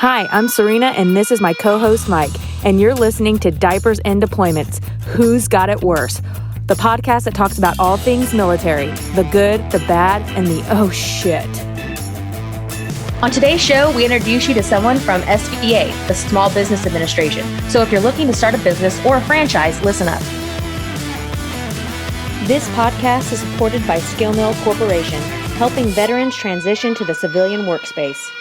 Hi, I'm Serena, and this is my co-host, Mike, and you're listening to Diapers and Deployments, Who's Got It Worse? The podcast that talks about all things military, the good, the bad, and the oh shit. On today's show, we introduce you to someone from SBA, the Small Business Administration. So if you're looking to start a business or a franchise, listen up. This podcast is supported by Skill Mill Corporation, helping veterans transition to the civilian workspace.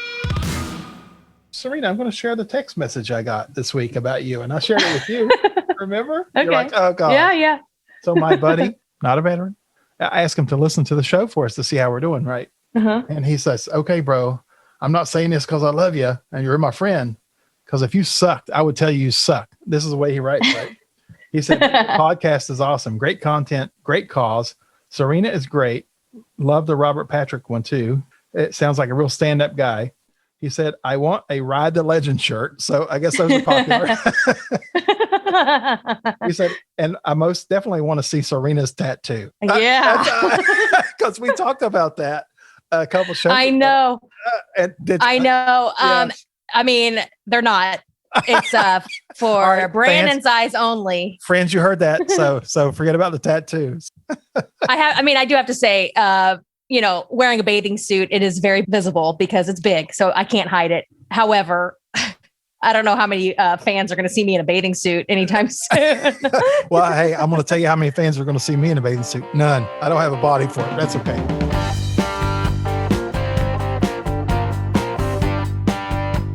Serena, I'm going to share the text message I got this week about you, and I shared it with you. Remember? Okay. You're like, oh, God. Yeah. So my buddy, not a veteran, I asked him to listen to the show for us to see how we're doing, right? Uh-huh. And he says, okay, bro, I'm not saying this because I love you and you're my friend, because if you sucked, I would tell you suck. This is the way he writes, right? He said, podcast is awesome. Great content, great cause. Serena is great. Love the Robert Patrick one, too. It sounds like a real stand-up guy. He said, I want a Ride the Legend shirt. So I guess those are popular. He said, and I most definitely want to see Serena's tattoo. Yeah. Because we talked about that a couple shows I ago. know. I know. Yes. I mean, they're not. It's for right, Brandon's eyes only. Friends, you heard that. So forget about the tattoos. I do have to say, wearing a bathing suit, it is very visible because it's big, so I can't hide it. However, I don't know how many fans are going to see me in a bathing suit anytime soon. Well, hey, I'm going to tell you how many fans are going to see me in a bathing suit. None. I don't have a body for it. That's okay.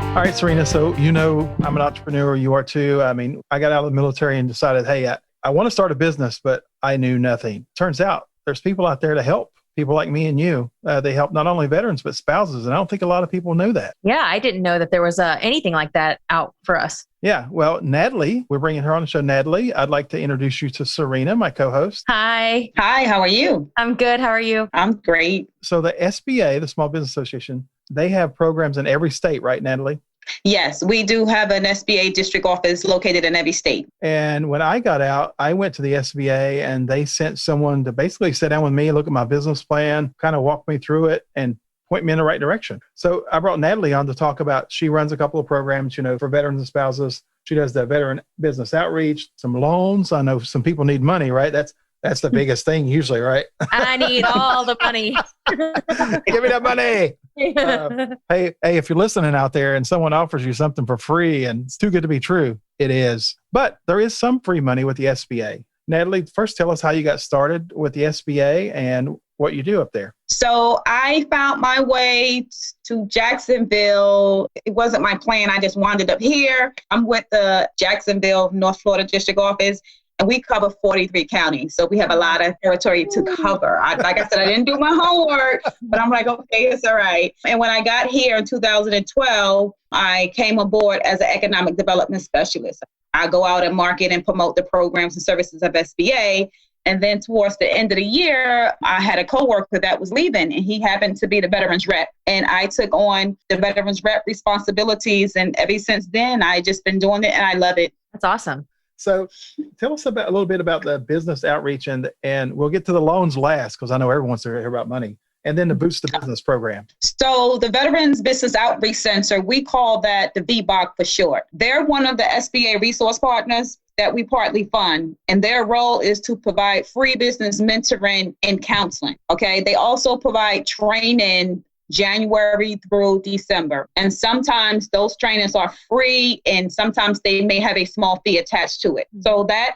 All right, Serena. So, I'm an entrepreneur. You are too. I mean, I got out of the military and decided, hey, I want to start a business, but I knew nothing. Turns out there's people out there to help. People like me and you, they help not only veterans, but spouses. And I don't think a lot of people know that. Yeah, I didn't know that there was anything like that out for us. Yeah. Well, Natalie, we're bringing her on the show. Natalie, I'd like to introduce you to Serena, my co-host. Hi. Hi, how are you? I'm good. How are you? I'm great. So the SBA, the Small Business Association, they have programs in every state, right, Natalie? Yes, we do have an SBA district office located in every state. And when I got out, I went to the SBA and they sent someone to basically sit down with me, look at my business plan, kind of walk me through it and point me in the right direction. So I brought Natalie on to talk about, she runs a couple of programs, for veterans and spouses. She does the veteran business outreach, some loans. I know some people need money, right? That's the biggest thing usually, right? I need all the money. Give me that money. Hey, if you're listening out there and someone offers you something for free and it's too good to be true, it is. But there is some free money with the SBA. Natalie, first tell us how you got started with the SBA and what you do up there. So I found my way to Jacksonville. It wasn't my plan. I just wound up here. I'm with the Jacksonville, North Florida district office. And we cover 43 counties. So we have a lot of territory to cover. Like I said, I didn't do my homework, but I'm like, okay, it's all right. And when I got here in 2012, I came aboard as an economic development specialist. I go out and market and promote the programs and services of SBA. And then towards the end of the year, I had a coworker that was leaving and he happened to be the veterans rep. And I took on the veterans rep responsibilities. And ever since then, I just been doing it and I love it. That's awesome. So tell us a little bit about the business outreach and we'll get to the loans last because I know everyone wants to hear about money. And then the Boost the Business program. So the Veterans Business Outreach Center, we call that the VBOC for short. They're one of the SBA resource partners that we partly fund. And their role is to provide free business mentoring and counseling. Okay. They also provide training January through December. And sometimes those trainings are free and sometimes they may have a small fee attached to it. So that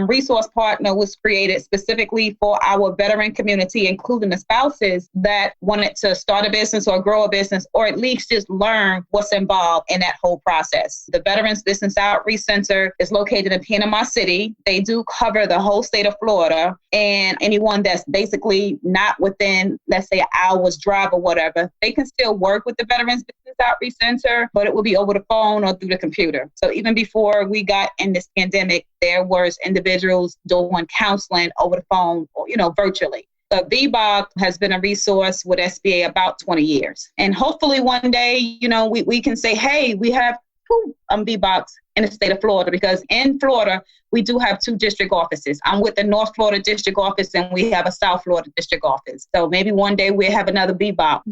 resource partner was created specifically for our veteran community, including the spouses that wanted to start a business or grow a business, or at least just learn what's involved in that whole process. The Veterans Business Outreach Center is located in Panama City. They do cover the whole state of Florida, and anyone that's basically not within, let's say, an hour's drive or whatever, they can still work with the Veterans Business Outreach Center, but it will be over the phone or through the computer. So even before we got in this pandemic, there was individuals doing counseling over the phone or, virtually. The VBOC has been a resource with SBA about 20 years. And hopefully one day, we can say, hey, we have two VBOCs in the state of Florida, because in Florida, we do have 2 district offices. I'm with the North Florida district office, and we have a South Florida district office. So maybe one day we'll have another bebop.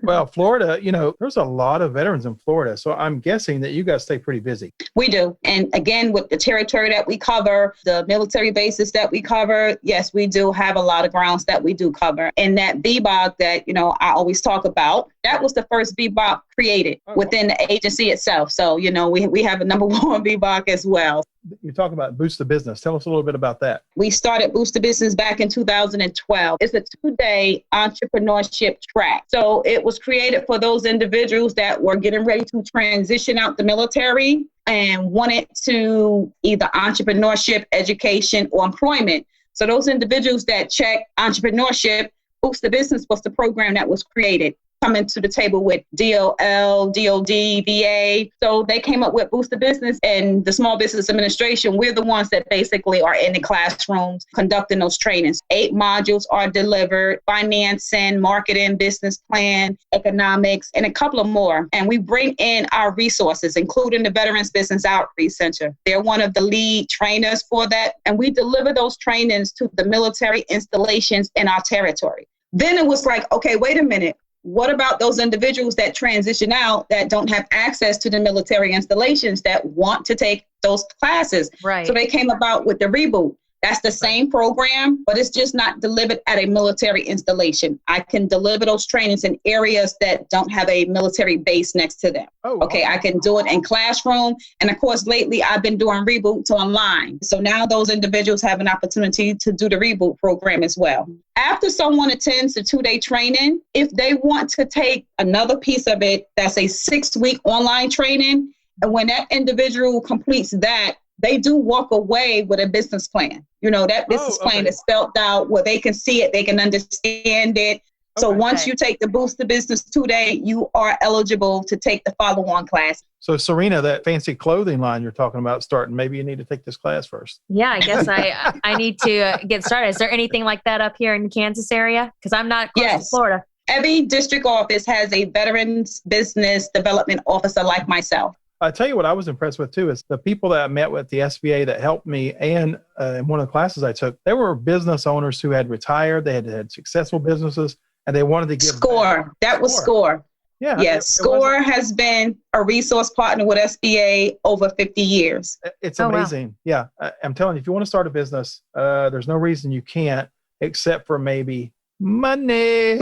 Well, Florida, there's a lot of veterans in Florida. So I'm guessing that you guys stay pretty busy. We do. And again, with the territory that we cover, the military bases that we cover, yes, we do have a lot of grounds that we do cover. And that bebop that, I always talk about, that was the first bebop created within the agency itself. So, we have a number 1 bebop as well. You talk about Boost the Business. Tell us a little bit about that. We started Boost the Business back in 2012. It's a 2-day entrepreneurship track. So it was created for those individuals that were getting ready to transition out the military and wanted to either entrepreneurship, education, or employment. So those individuals that check entrepreneurship, Boost the Business was the program that was created. Coming to the table with DOL, DOD, VA. So they came up with Boost the Business, and the Small Business Administration. We're the ones that basically are in the classrooms conducting those trainings. 8 modules are delivered: financing, marketing, business plan, economics, and a couple of more. And we bring in our resources, including the Veterans Business Outreach Center. They're one of the lead trainers for that. And we deliver those trainings to the military installations in our territory. Then it was like, okay, wait a minute. What about those individuals that transition out that don't have access to the military installations that want to take those classes? Right. So they came about with the Reboot. That's the same program, but it's just not delivered at a military installation. I can deliver those trainings in areas that don't have a military base next to them. Okay, I can do it in classroom. And of course, lately I've been doing Reboots online. So now those individuals have an opportunity to do the Reboot program as well. After someone attends the 2-day training, if they want to take another piece of it, that's a 6-week online training. And when that individual completes that, they do walk away with a business plan. That business plan is spelled out where they can see it, they can understand it. So once you take the Boost the Business 2-day, you are eligible to take the follow-on class. So Serena, that fancy clothing line you're talking about starting, maybe you need to take this class first. Yeah, I guess I need to get started. Is there anything like that up here in the Kansas area? Because I'm not close to Florida. Every district office has a Veterans Business Development Officer like myself. I tell you what I was impressed with too is the people that I met with the SBA that helped me, and in one of the classes I took, they were business owners who had retired, they had successful businesses, and they wanted to give SCORE. back. That was SCORE. Yeah. Yes, SCORE has been a resource partner with SBA over 50 years. It's amazing. Wow. Yeah, I'm telling you, if you want to start a business, there's no reason you can't, except for maybe money.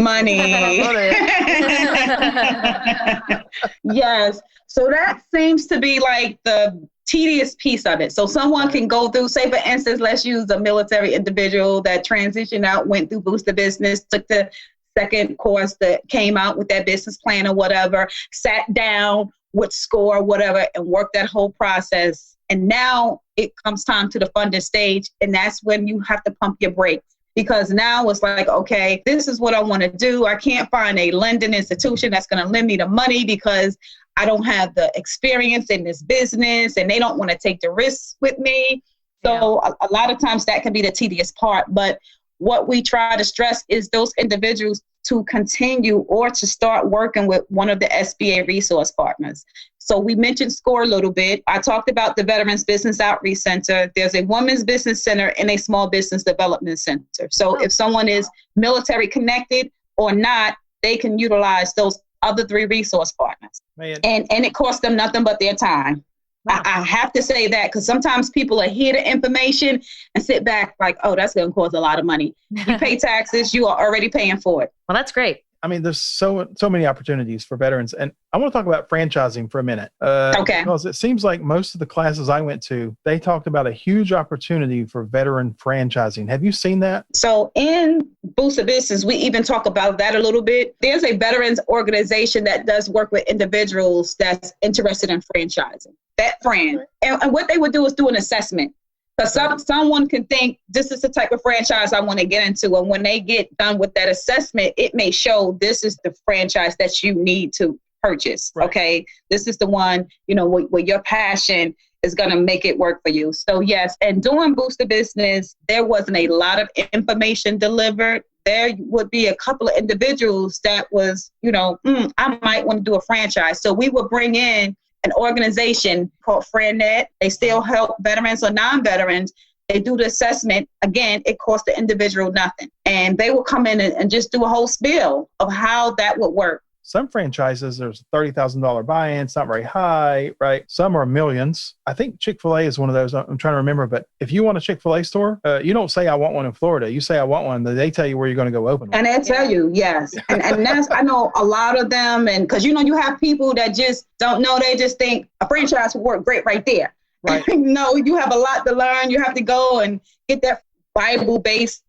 Yes. So that seems to be like the tedious piece of it. So someone can go through, say for instance, let's use a military individual that transitioned out, went through Boost the Business, took the second course that came out with that business plan or whatever, sat down with SCORE, whatever, and worked that whole process. And now it comes time to the funding stage. And that's when you have to pump your brakes. Because now it's like, okay, this is what I want to do. I can't find a lending institution that's going to lend me the money because I don't have the experience in this business and they don't want to take the risks with me. So a lot of times that can be the tedious part. But what we try to stress is those individuals to continue or to start working with one of the SBA resource partners. So we mentioned SCORE a little bit. I talked about the Veterans Business Outreach Center. There's a Women's Business Center and a Small Business Development Center. So if someone is military connected or not, they can utilize those other 3 resource partners. And it costs them nothing but their time. Wow. I have to say that because sometimes people hear the information and sit back like, oh, that's going to cost a lot of money. You pay taxes, you are already paying for it. Well, that's great. I mean, there's so many opportunities for veterans. And I want to talk about franchising for a minute. Okay. Because it seems like most of the classes I went to, they talked about a huge opportunity for veteran franchising. Have you seen that? So in Boost the Business, we even talk about that a little bit. There's a veterans organization that does work with individuals that's interested in franchising. That friend. And what they would do is do an assessment. Because someone can think this is the type of franchise I want to get into. And when they get done with that assessment, it may show this is the franchise that you need to purchase. Right. Okay. This is the one, where your passion is going to make it work for you. So yes. And doing Boost the Business, there wasn't a lot of information delivered. There would be a couple of individuals that was, I might want to do a franchise. So we would bring in an organization called FriendNet. They still help veterans or non-veterans. They do the assessment. Again, it costs the individual nothing. And they will come in and just do a whole spiel of how that would work. Some franchises, there's a $30,000 buy-in. It's not very high, right? Some are millions. I think Chick-fil-A is one of those. I'm trying to remember, but if you want a Chick-fil-A store, you don't say, I want one in Florida. You say, I want one. They tell you where you're going to go open one. And they tell you, yes. And that's, I know a lot of them. And because, you have people that just don't know. They just think a franchise would work great right there. Right. No, you have a lot to learn. You have to go and get that Bible-based,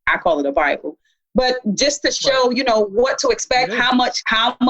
I call it a Bible, but just to show, what to expect, how much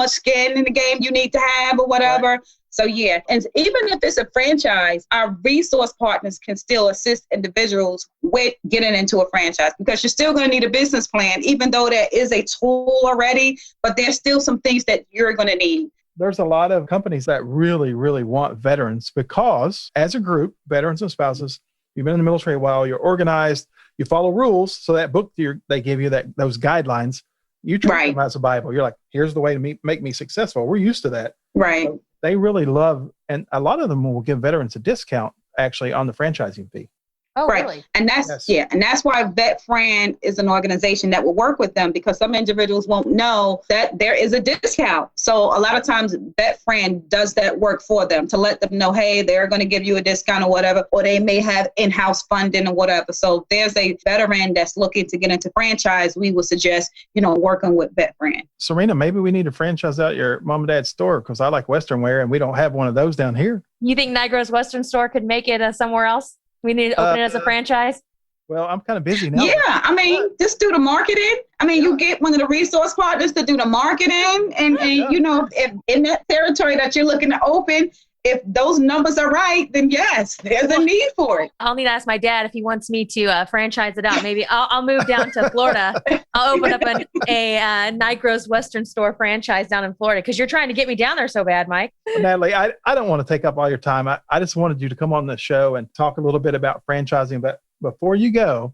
skin in the game you need to have or whatever. Right. So, yeah. And even if it's a franchise, our resource partners can still assist individuals with getting into a franchise, because you're still going to need a business plan, even though there is a tool already, but there's still some things that you're going to need. There's a lot of companies that really, really want veterans because as a group, veterans and spouses, you've been in the military a while, you're organized, you follow rules. So that book they give you, those guidelines, you treat them as a Bible. You're like, here's the way to make me successful. We're used to that. Right. So they really love, and a lot of them will give veterans a discount actually on the franchising fee. Oh, right. Really? And that's why VetFriend is an organization that will work with them, because some individuals won't know that there is a discount. So a lot of times VetFriend does that work for them to let them know, hey, they're going to give you a discount or whatever, or they may have in-house funding or whatever. So if there's a veteran that's looking to get into franchise, we would suggest, working with VetFriend. Serena, maybe we need to franchise out your mom and dad's store, because I like Western wear and we don't have one of those down here. You think Niagara's Western store could make it somewhere else? We need to open it as a franchise? Well, I'm kind of busy now. Yeah, just do the marketing. You get one of the resource partners to do the marketing. And if in that territory that you're looking to open, if those numbers are right, then yes, there's a need for it. I'll need to ask my dad if he wants me to franchise it out. Maybe I'll move down to Florida. I'll open up a Niagara's Western store franchise down in Florida, because you're trying to get me down there so bad, Mike. Natalie, I don't want to take up all your time. I just wanted you to come on the show and talk a little bit about franchising. But before you go,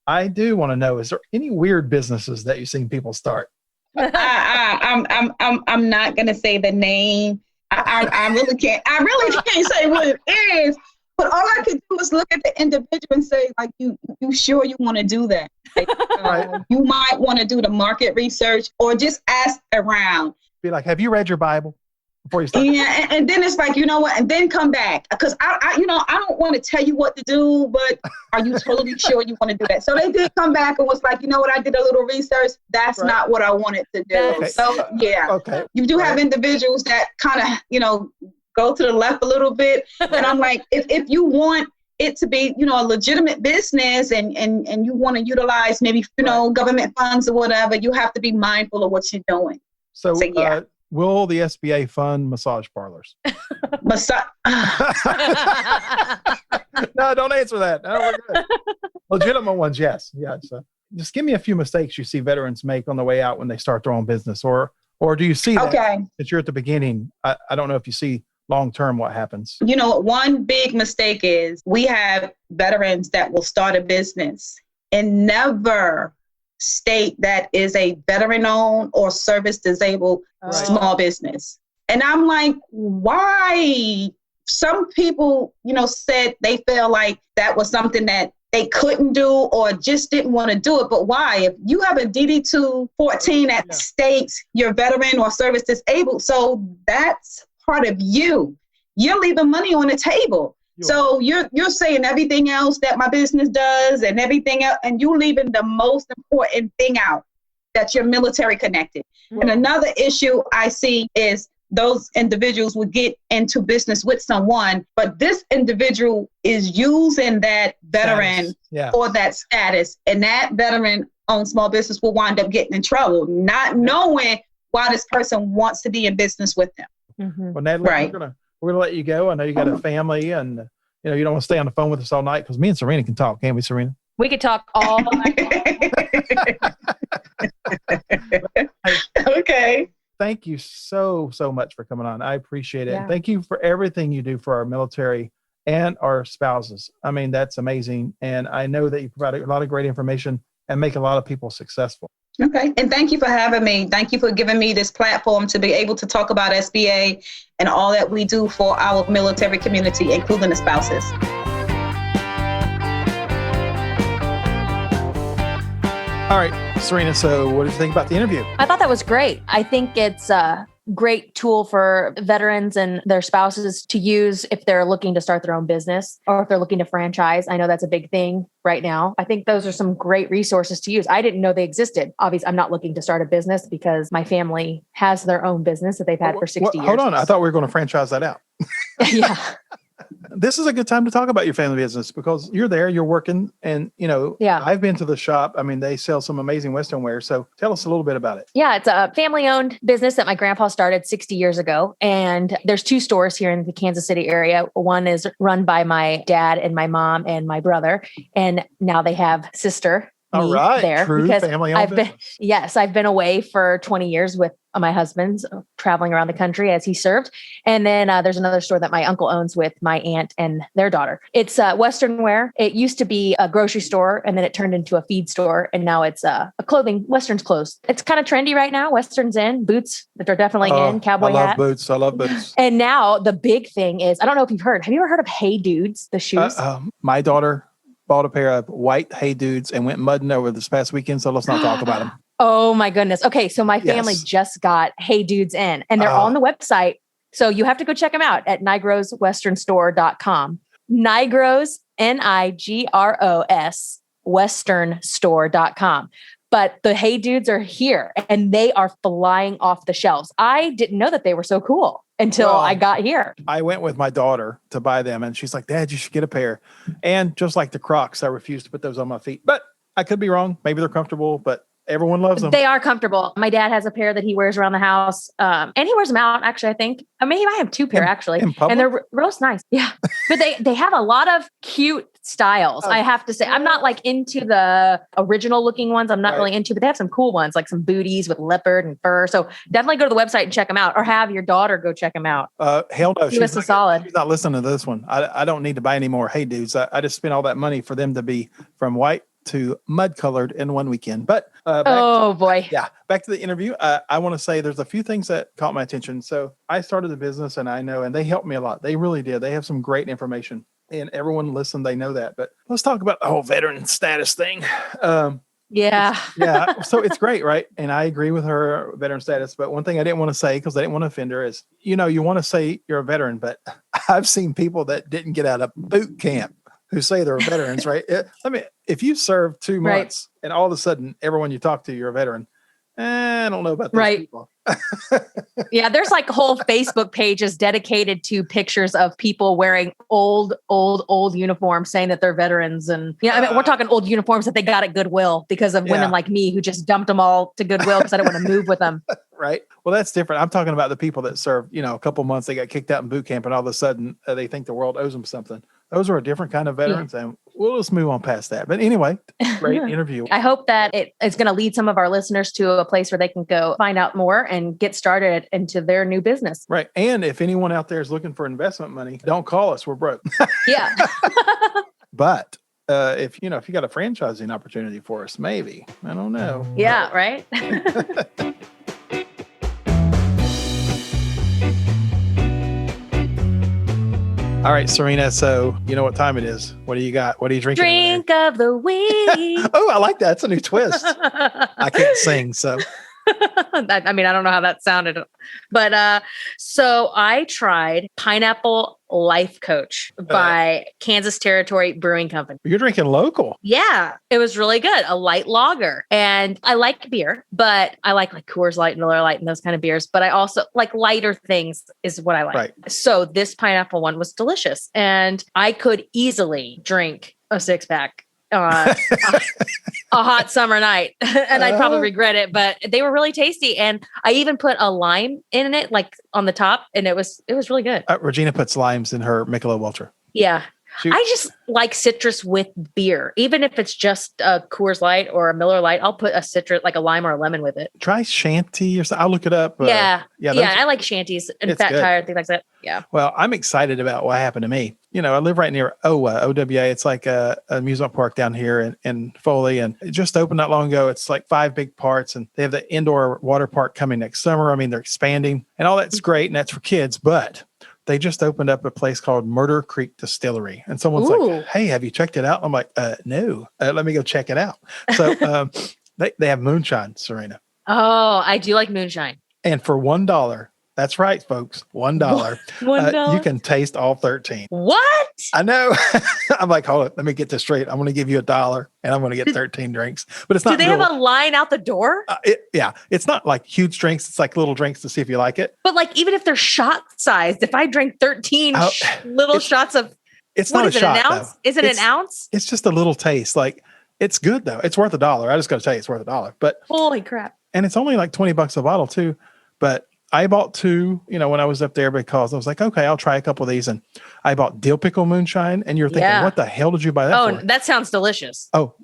I do want to know, is there any weird businesses that you've seen people start? I'm not going to say the name. I really can't say what it is, but all I can do is look at the individual and say, like, you sure you want to do that? Like, Right. You might want to do the market research or just ask around. Be like, have you read your Bible before you start? Yeah, and then it's like, you know what? And then come back, because I don't want to tell you what to do, but are you totally sure you want to do that? So they did come back and was like, you know what? I did a little research. That's not what I wanted to do. Okay. So yeah, you do have individuals that kind of, go to the left a little bit. And I'm like, if you want it to be, a legitimate business and you want to utilize maybe, government funds or whatever, you have to be mindful of what you're doing. So yeah. Will the SBA fund massage parlors? No, don't answer that. No, we're good. Legitimate ones, yes. Yeah. So just give me a few mistakes you see veterans make on the way out when they start their own business, or do you see that you're at the beginning? I don't know if you see long-term what happens. One big mistake is we have veterans that will start a business and never state that is a veteran-owned or service-disabled small business. And I'm like, why? Some people, said they feel like that was something that they couldn't do or just didn't want to do it. But why? If you have a DD-214 that states you're veteran or service-disabled, so that's part of you. You're leaving money on the table. So you're saying everything else that my business does and everything else, and you leaving the most important thing out, that you're military connected. Mm-hmm. And another issue I see is those individuals would get into business with someone, but this individual is using that veteran for that status, and that veteran-owned small business will wind up getting in trouble, not knowing why this person wants to be in business with them. Mm-hmm. Well, Natalie, we're gonna let you go. I know you got a family, and you don't want to stay on the phone with us all night, because me and Serena can talk, can't we, Serena? We could talk all night. Okay. Thank you so much for coming on. I appreciate it. Yeah. And thank you for everything you do for our military and our spouses. I mean, that's amazing. And I know that you provide a lot of great information and make a lot of people successful. Okay. And thank you for having me. Thank you for giving me this platform to be able to talk about SBA and all that we do for our military community, including the spouses. All right, Serena, so what did you think about the interview? I thought that was great. I think it's a great tool for veterans and their spouses to use if they're looking to start their own business or if they're looking to franchise. I know that's a big thing right now. I think those are some great resources to use. I didn't know they existed. Obviously, I'm not looking to start a business because my family has their own business that they've had for 60 years. Hold on. I thought we were going to franchise that out. Yeah. This is a good time to talk about your family business because you're there, you're working, and I've been to the shop. I mean, they sell some amazing Western wear. So tell us a little bit about it. Yeah, it's a family-owned business that my grandpa started 60 years ago. And there's 2 stores here in the Kansas City area. One is run by my dad and my mom and my brother. And now they have sister All right. there. True because family-owned business. I've been away for 20 years with my husband's traveling around the country as he served. And then there's another store that my uncle owns with my aunt and their daughter. It's Western wear. It used to be a grocery store and then it turned into a feed store. And now it's a clothing. Western's closed. It's kind of trendy right now. Western's in, boots that are definitely in, cowboy hat. I love boots. And now the big thing is, I don't know if you've heard, have you ever heard of Hey Dudes, the shoes? My daughter bought a pair of white Hey Dudes and went mudding over this past weekend. So let's not talk about them. Oh my goodness. Okay. So my family just got Hey Dudes in and they're on the website. So you have to go check them out at nigroswesternstore.com. Nigros, Nigros, westernstore.com. But the Hey Dudes are here and they are flying off the shelves. I didn't know that they were so cool until I got here. I went with my daughter to buy them and she's like, Dad, you should get a pair. And just like the Crocs, I refuse to put those on my feet. But I could be wrong. Maybe they're comfortable, but everyone loves them. They are comfortable. My dad has a pair that he wears around the house. And he wears them out, actually, I think. I mean, he might have 2 pair, actually. And they're real nice. Yeah. But they have a lot of cute styles, I have to say. I'm not like into the original looking ones. I'm not really into, but they have some cool ones, like some booties with leopard and fur. So definitely go to the website and check them out or have your daughter go check them out. Hell no. She's not listening to this one. I don't need to buy any more Hey Dudes. I just spent all that money for them to be from white to mud colored in one weekend. But back to the interview. I want to say there's a few things that caught my attention. So I started the business and and they helped me a lot. They really did. They have some great information and everyone listened. They know that, but let's talk about the whole veteran status thing. So it's great. Right. And I agree with her veteran status. But one thing I didn't want to say, because I didn't want to offend her is, you want to say you're a veteran, but I've seen people that didn't get out of boot camp who say they're veterans, right? If you serve 2 months and all of a sudden everyone you talk to, you're a veteran, I don't know about those people. Yeah, there's like whole Facebook pages dedicated to pictures of people wearing old uniforms saying that they're veterans. And we're talking old uniforms that they got at Goodwill because of women like me who just dumped them all to Goodwill because I didn't want to move with them. Right. Well, that's different. I'm talking about the people that served, a couple months, they got kicked out in boot camp and all of a sudden they think the world owes them something. Those are a different kind of veterans and we'll just move on past that. But anyway, great interview. I hope that it's going to lead some of our listeners to a place where they can go find out more and get started into their new business. Right. And if anyone out there is looking for investment money, don't call us. We're broke. Yeah. But if you got a franchising opportunity for us, maybe. I don't know. Yeah, right. All right, Serena. So you know what time it is. What do you got? What are you drinking? Drink of the week. Oh, I like that. That's a new twist. I can't sing, so. I don't know how that sounded, but so I tried Pineapple Life Coach by Kansas Territory Brewing Company. You're drinking local. Yeah, it was really good. A light lager. And I like beer, but I like Coors Light, Miller Lite, and those kind of beers. But I also like lighter things is what I like. Right. So this pineapple one was delicious. And I could easily drink a 6-pack. A hot summer night and I'd probably regret it, but they were really tasty. And I even put a lime in it, like on the top, and it was really good. Regina puts limes in her Michelob Ultra. Yeah. Shoot. I just like citrus with beer. Even if it's just a Coors Light or a Miller Lite, I'll put a citrus, like a lime or a lemon with it. Try Shanty or something. I'll look it up. Yeah. I like Shanties and Fat Tire, things like that. Yeah. Well, I'm excited about what happened to me. I live right near OWA. It's like a amusement park down here in Foley, and it just opened not long ago. It's like 5 big parts, and they have the indoor water park coming next summer. I mean, they're expanding, and all that's great, and that's for kids, but they just opened up a place called Murder Creek Distillery. And someone's like, hey, have you checked it out? I'm like, no, let me go check it out. So they have moonshine, Serena. Oh, I do like moonshine. And for $1, that's right, folks, $1, you can taste all 13. What? I know. I'm like, hold it. Let me get this straight. I'm going to give you $1 and I'm going to get 13 drinks. But it's not. Do they have a line out the door? Yeah. It's not like huge drinks. It's like little drinks to see if you like it. But like, even if they're shot sized, if I drink 13 little shots of, it's not a shot. An ounce? Is it an ounce? It's just a little taste. Like, it's good though. It's worth $1. I just got to tell you, it's worth $1. But holy crap. And it's only like $20 a bottle too. But I bought 2, when I was up there because I was like, okay, I'll try a couple of these. And I bought dill pickle moonshine. And you're thinking, what the hell did you buy that for? Oh, that sounds delicious. Oh,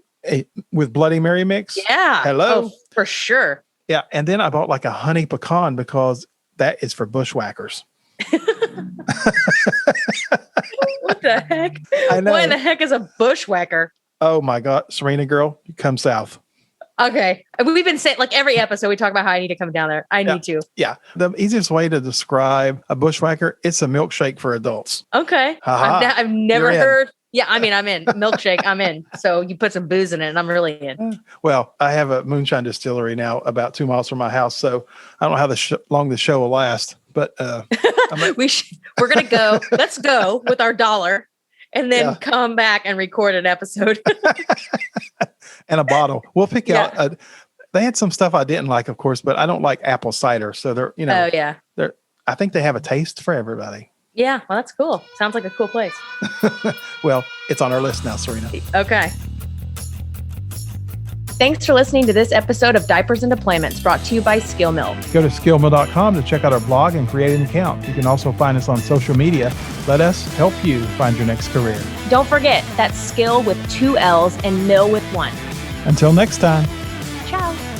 with Bloody Mary mix? Yeah. Hello? Oh, for sure. Yeah. And then I bought like a honey pecan because that is for bushwhackers. What the heck? I know. What the heck is a bushwhacker? Oh my God. Serena girl, you come south. Okay. We've been saying, like, every episode we talk about how I need to come down there. I need to. Yeah. The easiest way to describe a bushwhacker, it's a milkshake for adults. Okay. I've never heard. Yeah. I mean, I'm in. Milkshake, I'm in. So you put some booze in it and I'm really in. Well, I have a moonshine distillery now about 2 miles from my house. So I don't know how long the show will last, but we're going to go. Let's go with our $1 and then come back and record an episode. And a bottle. We'll pick out. They had some stuff I didn't like, of course, but I don't like apple cider. So they're, Oh yeah. I think they have a taste for everybody. Yeah. Well, that's cool. Sounds like a cool place. Well, it's on our list now, Serena. Okay. Thanks for listening to this episode of Diapers and Deployments, brought to you by Skill Mill. Go to skillmill.com to check out our blog and create an account. You can also find us on social media. Let us help you find your next career. Don't forget, that's skill with 2 L's and mill with 1. Until next time. Ciao.